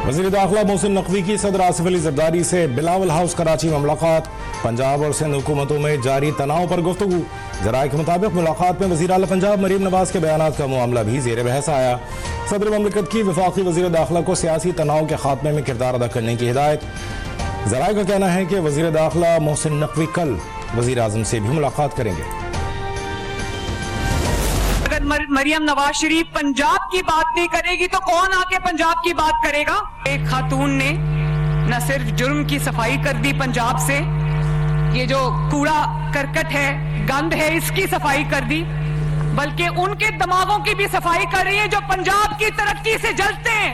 वज़ीर दाखिला मोहसिन नकवी की सदर आसिफ अली ज़रदारी से बिलावल हाउस कराची में मुलाकात। पंजाब और सिंध हुकूमतों में जारी तनाव पर गुफ्तगू। ज़राए के मुताबिक मुलाकात में वज़ीर आला पंजाब मरीम नवाज के बयानात का मामला भी ज़ेर बहस आया। सदर ममलिकत की वफाकी वज़ीर दाखिला को सियासी तनाव के खात्मे में किरदार अदा करने की हिदायत। ज़राए का कहना है कि वज़ीर दाखिला मोहसिन नकवी कल वज़ीर आज़म से भी मुलाकात करेंगे। मरियम नवाज शरीफ पंजाब की बात नहीं करेगी तो कौन आके पंजाब की बात करेगा। एक खातून ने न सिर्फ जुर्म की सफाई कर दी पंजाब से, ये जो कूड़ा करकट है, गंद है, इसकी सफाई कर दी, बल्कि उनके दिमागों की भी सफाई कर रही है जो पंजाब की तरक्की से जलते हैं।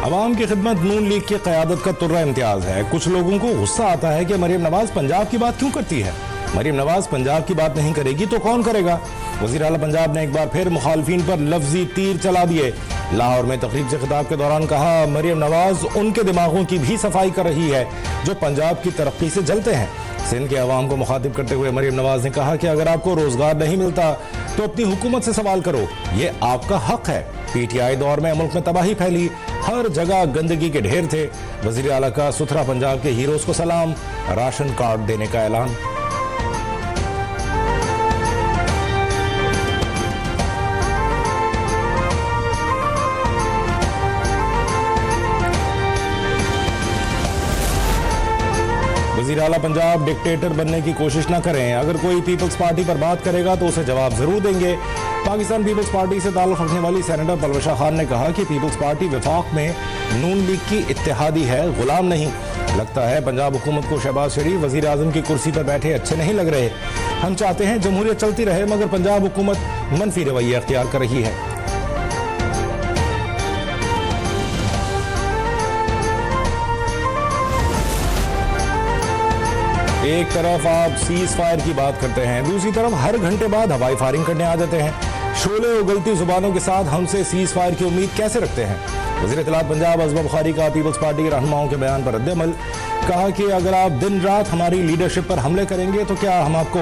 अवाम की खिदमत नून लीग की क़यादत का तुर्रा इम्तियाज है। कुछ लोगों को गुस्सा आता है कि मरियम नवाज पंजाब की बात क्यों करती है। मरियम नवाज पंजाब की बात नहीं करेगी तो कौन करेगा। वज़ीर आला पंजाब ने एक बार फिर मुखालफीन पर लफ्जी तीर चला दिए। लाहौर में तकरीब से खिताब के दौरान कहा, मरियम नवाज उनके दिमागों की भी सफाई कर रही है जो पंजाब की तरक्की से जलते हैं। सिंध के अवाम को मुखातिब करते हुए मरियम नवाज ने कहा कि अगर आपको रोजगार नहीं मिलता तो अपनी हुकूमत से सवाल करो, ये आपका हक है। PTI दौर में मुल्क में तबाही फैली, हर जगह गंदगी के ढेर थे। वज़ीर आला का सुथरा पंजाब के हीरोज को सलाम, राशन कार्ड देने का ऐलान। वज़ीर आला पंजाब डिक्टेटर बनने की कोशिश न करें। अगर कोई पीपल्स पार्टी पर बात करेगा तो उसे जवाब जरूर देंगे। पाकिस्तान पीपल्स पार्टी से ताल्लुक़ रखने वाली सेनेटर पलवशा खान ने कहा कि पीपल्स पार्टी वफाक में नून लीग की इत्तेहादी है, गुलाम नहीं। लगता है पंजाब हुकूमत को शहबाज शरीफ वज़ीर आज़म की कुर्सी पर बैठे अच्छे नहीं लग रहे। हम चाहते हैं जमहूरियत चलती रहे, मगर पंजाब हुकूमत मनफी रवैया अख्तियार कर रही है। एक तरफ आप सीज फायर की बात करते हैं, दूसरी तरफ हर घंटे बाद हवाई फायरिंग करने आ जाते हैं। शोले उगलती जुबानों के साथ हमसे सीज फायर की उम्मीद कैसे रखते हैं। वज़ीर इत्तलात पंजाब अज़मा बुखारी का पीपल्स पार्टी के रहनुमाओं के बयान पर रद्द-ए-अमल। कहा कि अगर आप दिन रात हमारी लीडरशिप पर हमले करेंगे तो क्या हम आपको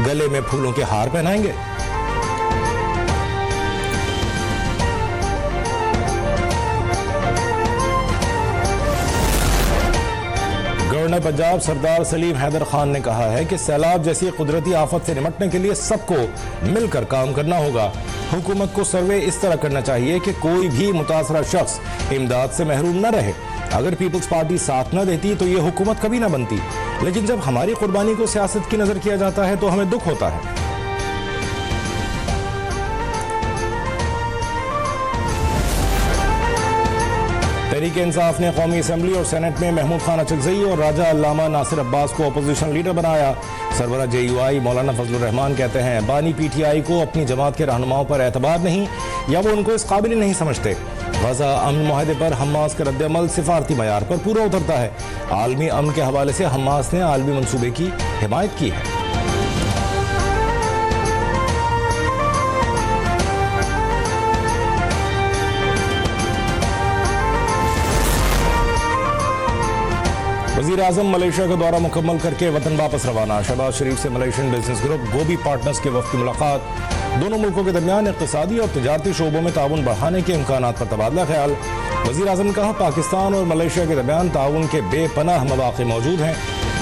गले में फूलों के हार पहनाएंगे। गवर्नर पंजाब सरदार सलीम हैदर खान ने कहा है कि सैलाब जैसी कुदरती आफत से निपटने के लिए सबको मिलकर काम करना होगा। हुकूमत को सर्वे इस तरह करना चाहिए कि कोई भी मुतासरा शख्स इमदाद से महरूम न रहे। अगर पीपल्स पार्टी साथ न देती तो ये हुकूमत कभी न बनती, लेकिन जब हमारी कुर्बानी को सियासत की नजर किया जाता है तो हमें दुख होता है। तहरीक इंसाफ ने कौमी असम्बली और सेनेट में महमूद खान अचकज़ई और राजा अल्लामा नासिर अब्बास को अपोजिशन लीडर बनाया। सरबरा JUI मौलाना फजलुर रहमान कहते हैं, बानी PTI को अपनी जमात के रहनुमाओं पर एतबार नहीं या वो उनको इस काबिल नहीं समझते। गजा अमन मुआहदे पर हमास का रद्द-ए-अमल सिफारती मयार पर पूरा उतरता है। आलमी अमन के हवाले से हमास ने आलमी मंसूबे की हिमायत की है। वज़ीर आज़म मलेशिया का दौरा मुकम्मल करके वतन वापस रवाना। शहबाज शरीफ से मलेशियन बिजनेस ग्रुप गोबी पार्टनर्स के वफ़द की मुलाकात। दोनों मुल्कों के दरमियान इक़्तिसादी और तिजारती शोबों में ताउन बढ़ाने के इम्कानात पर तबादला ख्याल। वज़ीर आज़म ने कहा, पाकिस्तान और मलेशिया के दरमियान ताउन के बेपनाह मौक़े मौजूद हैं।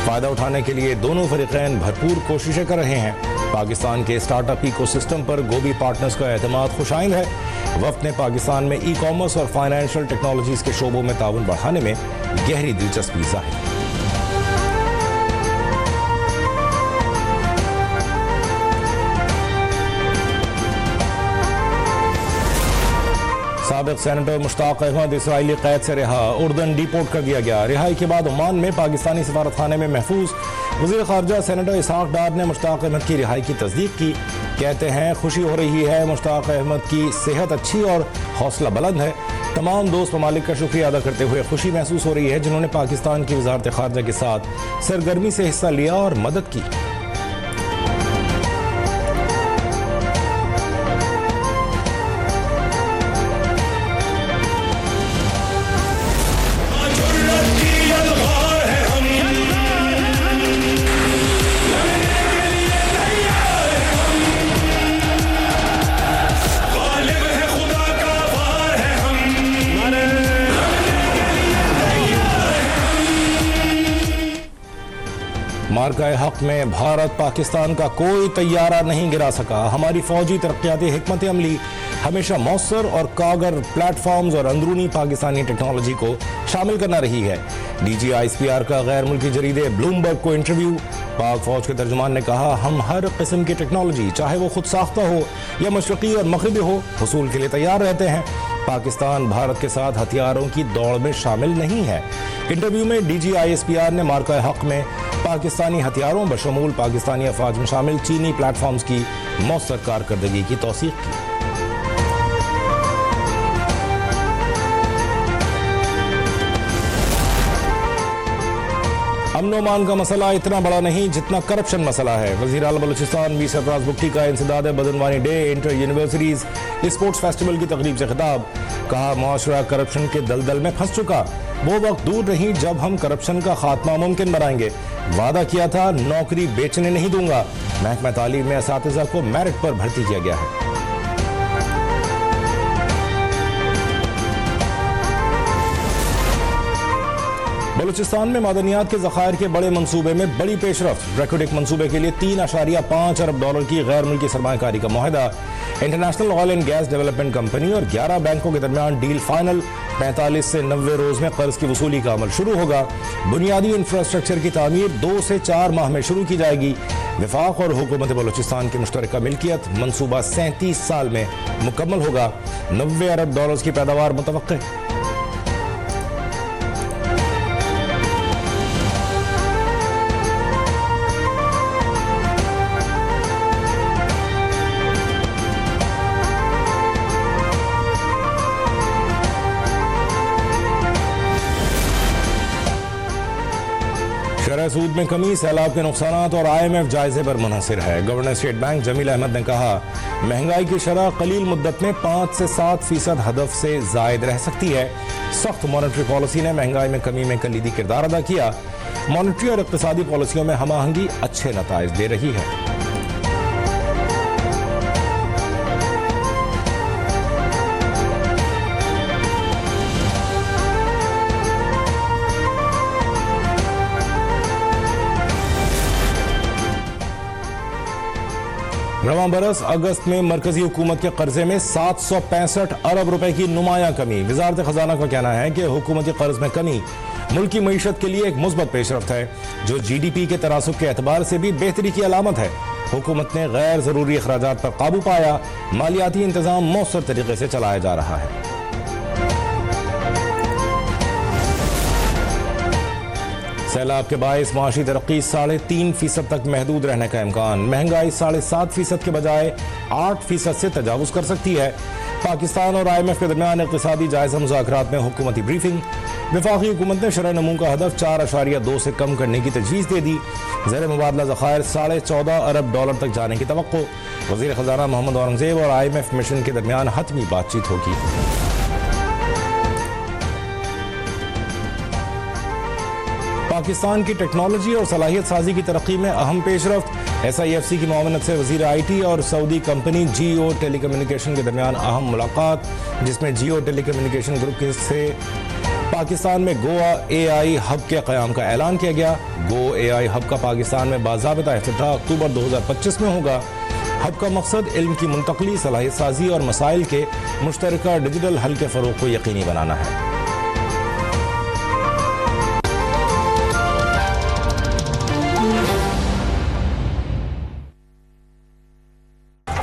फ़ायदा उठाने के लिए दोनों फ़रीक़ैन भरपूर कोशिशें कर रहे हैं। पाकिस्तान के स्टार्टअप इकोसिस्टम पर गोबी पार्टनर्स का एतमाद खुशाइंद है। वफ़द ने पाकिस्तान में ई-कॉमर्स और फाइनेंशियल टेक्नोलॉजीज़ के शोबों में ताउन बढ़ाने में गहरी दिलचस्पी ज़ाहिर की। साबिक सेनेटर मुश्ताक अहमद इसराइली कैद से रिहा, उर्दन डिपोर्ट कर दिया गया। रिहाई के बाद ओमान में पाकिस्तानी सफारतखाने में महफूज। वज़ीर ख़ारजा सेनेटर इसहाक डार ने मुश्ताक अहमद की रिहाई की तस्दीक की। कहते हैं, खुशी हो रही है, मुश्ताक अहमद की सेहत अच्छी और हौसला बुलंद है। तमाम दोस्त ममालिक का शुक्रिया अदा करते हुए खुशी महसूस हो रही है जिन्होंने पाकिस्तान की वज़ारत ख़ारजा के साथ सरगर्मी से हिस्सा लिया और मदद की। मार्का हक में भारत पाकिस्तान का कोई तैयारा नहीं गिरा सका। हमारी फौजी तरक्याती हिकमत अमली हमेशा मौसर और कारगर प्लेटफॉर्म्स और अंदरूनी पाकिस्तानी टेक्नोलॉजी को शामिल करना रही है। डीजी ISPR का गैर मुल्की जरीदे ब्लूमबर्ग को इंटरव्यू। पाक फौज के तर्जुमान ने कहा, हम हर किस्म की टेक्नोलॉजी चाहे वो खुद साख्ता हो या मशरकी और मगरबी हो, हुसूल के लिए तैयार रहते हैं। पाकिस्तान भारत के साथ हथियारों की दौड़ में शामिल नहीं है। इंटरव्यू में डीजी ISPR ने मार्का हक में पाकिस्तानी हथियारों बशमूल पाकिस्तानी अफवाज में शामिल चीनी प्लेटफॉर्म्स की मौसर कारकर्दगी की तौसीक की। अमन-ओ-मान का मसला इतना बड़ा नहीं जितना करप्शन मसला है। वज़ीर आला बलूचिस्तान मीर सरफराज बुगटी का इंसदाद बदनवानी day inter universities sports festival की तकरीब से खिताब। कहा, मुआशरा करप्शन के दलदल में फंस चुका। वो वक्त दूर नहीं जब हम करप्शन का खात्मा मुमकिन बनाएंगे। वादा किया था नौकरी बेचने नहीं दूंगा। महकमा तालीम में असातिज़ा को मेरिट पर भर्ती किया गया है। बलूचिस्तान में मादनियात के ज़खायर के बड़े मंसूबे में बड़ी पेशरफ्त। रेकोडिक मंसूबे के लिए $3.5 अरब की गैर मुल्की सरमायाकारी का मुआहदा। International oil and gas development company और 11 बैंकों के दरमियान डील फाइनल। 45 से 90 रोज में कर्ज की वसूली का अमल शुरू होगा। बुनियादी इंफ्रास्ट्रक्चर की तामीर 2 से 4 माह में शुरू की जाएगी। वफाक और हुकूमत बलूचिस्तान की मुश्तरका मिल्कियत मनसूबा 37 साल में मुकम्मल होगा। $90 अरब की पैदावार मुतवक्के। शरह सूद में कमी, सैलाब के नुकसानात और IMF जायजे पर मुनहसिर है। Governor State Bank Jamil Ahmed ने कहा, महंगाई की शरह कलील मुद्दत में 5 से 7% हदफ से जायद रह सकती है। सख्त मॉनेटरी पॉलिसी ने महंगाई में कमी में कलीदी किरदार अदा किया। मॉनेटरी और इक्तिसादी पॉलिसियों में हमआहंगी अच्छे नताइज दे रही है। रवां बरस अगस्त में मरकजी हुकूमत के कर्जे में 765 अरब रुपए की नुमायां कमी। वजारत खजाना का कहना है कि हुकूमती कर्ज में कमी मुल्की मईशत के लिए एक मुस्बत पेशरफ्त है, जो GDP के तनासुब के एतबार से भी बेहतरी की अलामत है। हुकूमत ने गैर जरूरी अखराजात पर काबू पाया। मालियाती इंतजाम मौसर तरीके से चलाया जा रहा है। सैलाब के बायस माशी तरक्की 3.5% तक महदूद रहने का इम्कान। महंगाई 7.5% के बजाय 8% से तजावुज कर सकती है। पाकिस्तान और IMF के दरमियान इक़्तिसादी जायजा मुज़ाकरात में हुकूमती ब्रीफिंग। वफाकी हुकूमत ने शरह नमू का हदफ 4.2 से कम करने की तजवीज़ दे दी। ज़ेर मुबादला ज़खायर $14.5 अरब तक जाने की तवक्को। वज़ीर ख़ज़ाना मोहम्मद औरंगज़ेब और IMF मिशन के दरमियान हतमी बातचीत होगी। पाकिस्तान की टेक्नोलॉजी और सलाहियत साजी की तरक्की में अहम पेशरफ्त। SIFC की मुआवनत से वज़ीर IT और सऊदी कंपनी Jio टेलीकम्युनिकेशन के दरमियान अहम मुलाकात, जिसमें Jio टेलीकम्युनिकेशन ग्रुप से पाकिस्तान में गोवा AI हब के क़याम का ऐलान किया गया। गो AI हब का पाकिस्तान में बाज़ाबिता इफ्तिताह अक्टूबर 2025 में होगा। हब का मकसद इल्म की मुंतकली, सलाहियत साजी और मसाइल के मुश्तरका डिजिटल हल के फ़रोग़ को यकीनी बनाना है।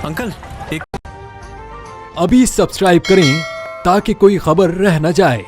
अंकल एक अभी सब्सक्राइब करें ताकि कोई खबर रह न जाए।